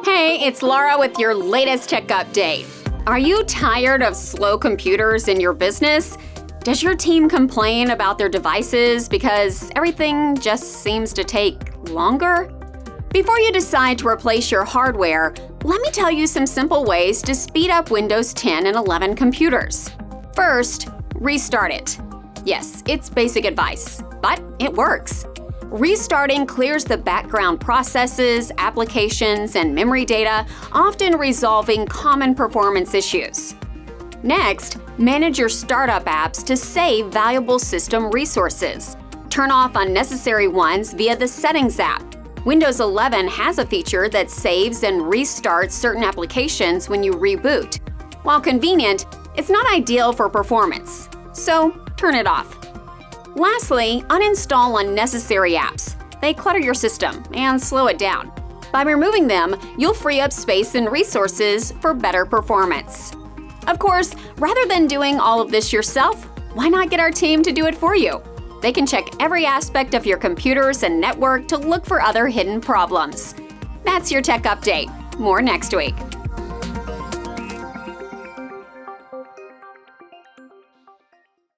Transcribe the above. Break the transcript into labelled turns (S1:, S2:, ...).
S1: Hey, it's Laura with your latest tech update. Are you tired of slow computers in your business? Does your team complain about their devices because everything just seems to take longer? Before you decide to replace your hardware, let me tell you some simple ways to speed up Windows 10 and 11 computers. First, restart it. Yes, it's basic advice, but it works. Restarting clears the background processes, applications, and memory data, often resolving common performance issues. Next, manage your startup apps to save valuable system resources. Turn off unnecessary ones via the Settings app. Windows 11 has a feature that saves and restarts certain applications when you reboot. While convenient, it's not ideal for performance, so turn it off. Lastly, uninstall unnecessary apps. They clutter your system and slow it down. By removing them, you'll free up space and resources for better performance. Of course, rather than doing all of this yourself, why not get our team to do it for you? They can check every aspect of your computers and network to look for other hidden problems. That's your tech update. More next week.